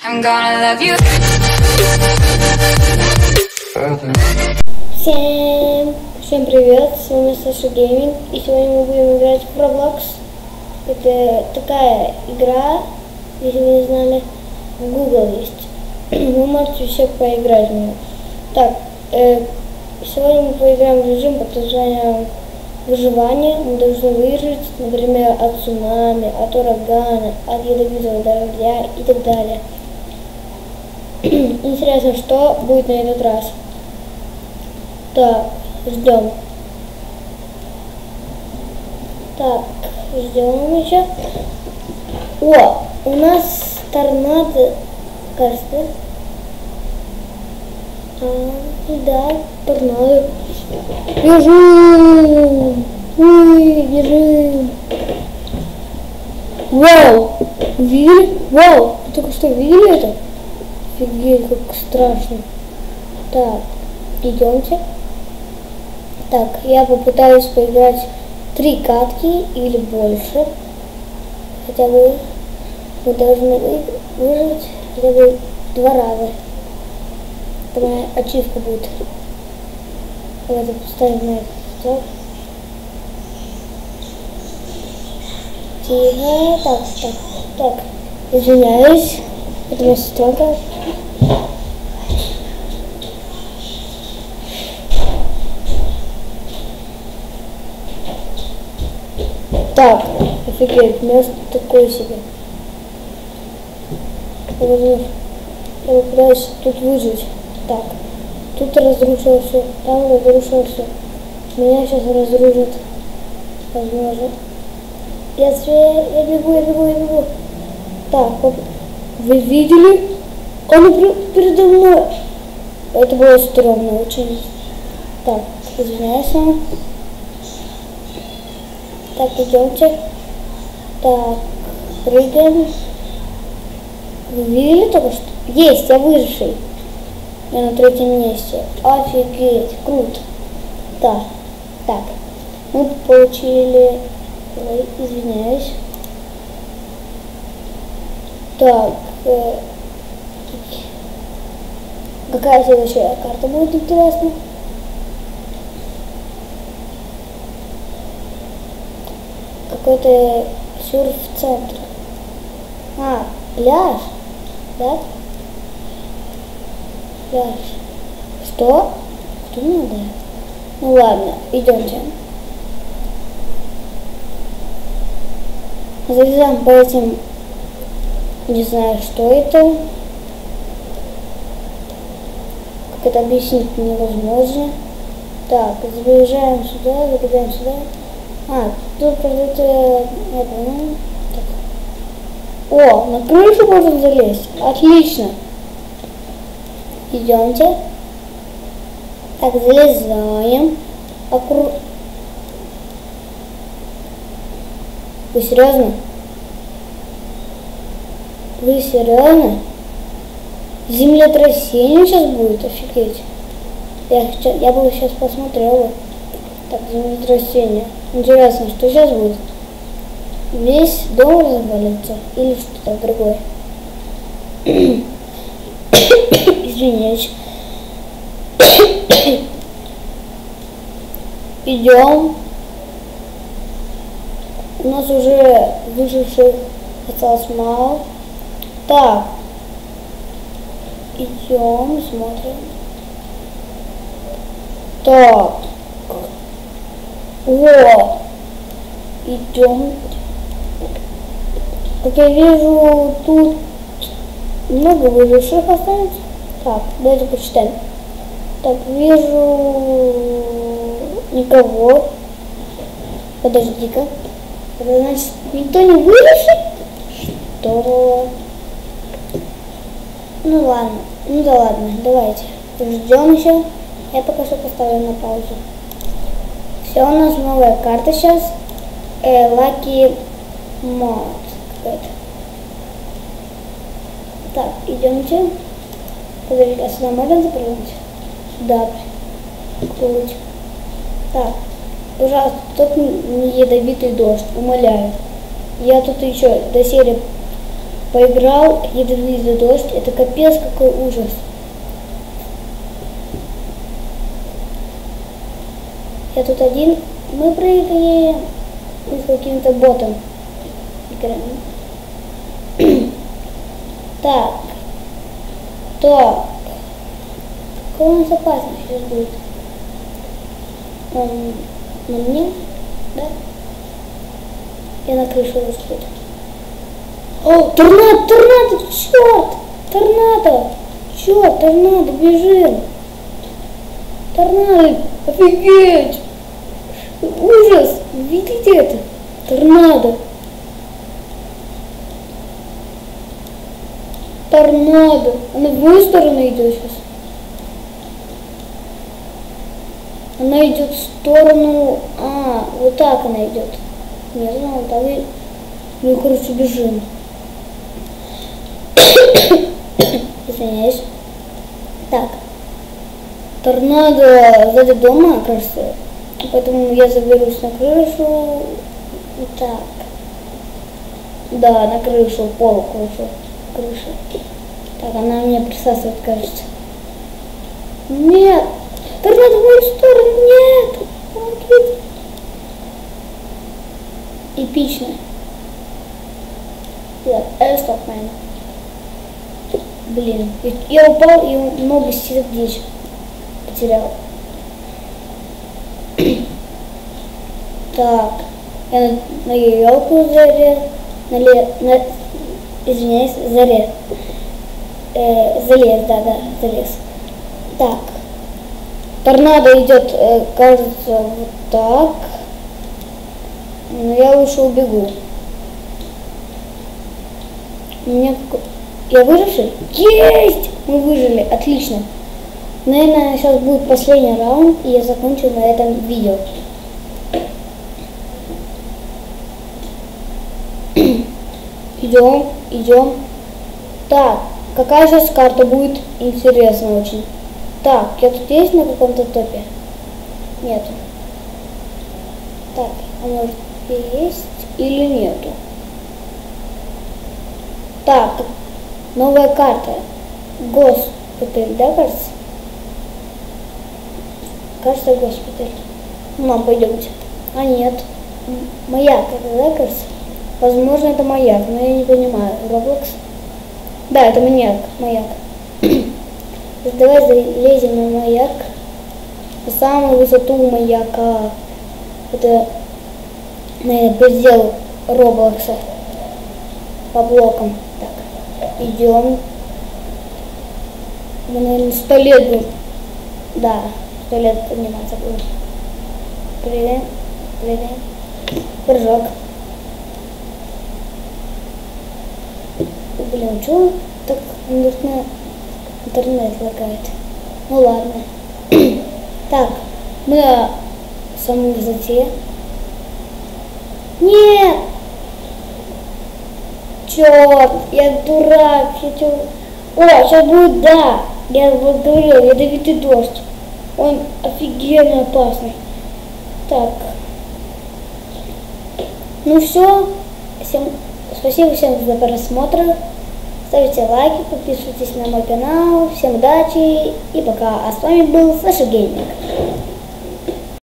I'm gonna love you. Всем привет, с вами Саша Гейминг, и сегодня мы будем играть в Roblox. Это такая игра, если вы не знали, в Google есть. Вы можете все поиграть в нее. Так, сегодня мы поиграем в режим под названием выживание. Мы должны выжить, например, от цунами, от урагана, от ядовитого дождя и так далее. Интересно, что будет на этот раз. Так, ждем. Так, ждем еще. О, у нас торнадо, кажется. Да, торнадо. Бежим! Ой, бежим! Вау! Видели? Вау! Вы только что видели это? Офигеть, как страшно. Так, идемте. Так, я попытаюсь поиграть 3 катки или больше. Хотя бы мы должны выжить хотя бы 2 раза. Это моя ачивка будет. Давайте поставим на этот. Тихо. Так. Извиняюсь. Это моя сестренка. Так, офигеть, место такое себе. Я попытаюсь тут выжить. Так, тут разрушил все, там разрушил все. Меня сейчас разрушат. Возможно. Я бегу. Так, вы видели? Он передо мной. Это было стрёмно очень. Так, извиняюсь вам. Так, идемте. Так, прыгаем. Вы видели только что? Есть, я выживший. Я на 3-м месте. Офигеть, круто. Да. Так, мы получили... Ой, извиняюсь. Так, какая следующая карта будет интересна? Какой-то сюрф-центр. Пляж? Да? Пляж. Что? Кто мне дает? Ну ладно, идемте. Залезаем по этим. Не знаю, что это. Как это объяснить невозможно. Так, забежаем сюда, забегаем сюда. Тут это, так. О, на крышу можно залезть. Отлично. Идемте. Так, залезаем. Вы серьезно? Вы серьезно? Землетрясение сейчас будет, офигеть. Я бы сейчас посмотрела. Так, землетрясение. Интересно, что сейчас будет? Весь дом развалится или что-то другое? Извиняюсь. Идем. У нас уже выживших осталось мало. Так. Идем, смотрим. Так. О! Идем. Как я вижу, тут много выживших остается. Так, давайте почитаем. Так, вижу никого. Подожди-ка. Это значит, никто не выживший? Что? Ну ладно. Ну да ладно, давайте. Ждем еще. Я пока что поставлю на паузу. Все, у нас новая карта сейчас. Lucky Mod какая-то. Так, идемте. Подождите, а сюда можно запрыгнуть? Да. Круть. Так, пожалуйста, только не ядовитый дождь, умоляю. Я тут еще до серии поиграл, ядовитый дождь. Это капец какой ужас. Я тут один. Мы прыгаем. Мы с каким-то ботом играем. Так. Так. Какая у нас опасность сейчас будет? На мне? Да? Я на крышу раскрыт. О, торнадо, торнадо, черт! Торнадо! Черт, торнадо, бежим! Торнадо, офигеть! Ужас! Видите это? Торнадо! Торнадо! Она в мою сторону идет сейчас. Она идет в сторону... вот так она идет. Не знаю, там и... Ну, короче, бежим. Извиняюсь. Так. Торнадо сзади дома, кажется. Поэтому я заберусь на крышу. Вот так. Да, на крышу, пол крыша. Так, она меня присасывает, кажется. Нет! Торнадо в мою сторону! Нет! Помогите! Эпично. Стоп, наверное. Блин, я упал и много сердечек потерял. Так, я на елку залез, извиняюсь, залез, залез. Так, торнадо идет, кажется, вот так. Но я лучше убегу. Я выживший? Есть! Мы выжили, отлично. Наверное, сейчас будет последний раунд, и я закончу на этом видео. Идем. Так, какая сейчас карта будет? Интересно очень. Так, я тут есть на каком-то топе? Нет. Так, а может есть или нету? Так, новая карта. Госпиталь, да, кажется? Кажется, госпиталь. Мам, пойдемте. А нет. Маяк, это, да, кажется? Возможно, это маяк, но я не понимаю. Roblox? Да, это маяк. Давай залезем на маяк. На самую высоту маяка. Это, наверное, предел Роблокса. По блокам. Так, идем. Мы, наверное, 100 лет будем. Да, 100 лет подниматься будем. Прыгаем. Прыжок. Блин, что так интернет лагает? Ну ладно. Так, мы на самой высоте. Нет! Черт, я дурак. О, сейчас будет, да. Я вот говорил, ядовитый дождь. Он офигенно опасный. Так. Ну все. Спасибо всем за просмотр. Ставьте лайки, подписывайтесь на мой канал. Всем удачи и пока. А с вами был Саша Гейминг.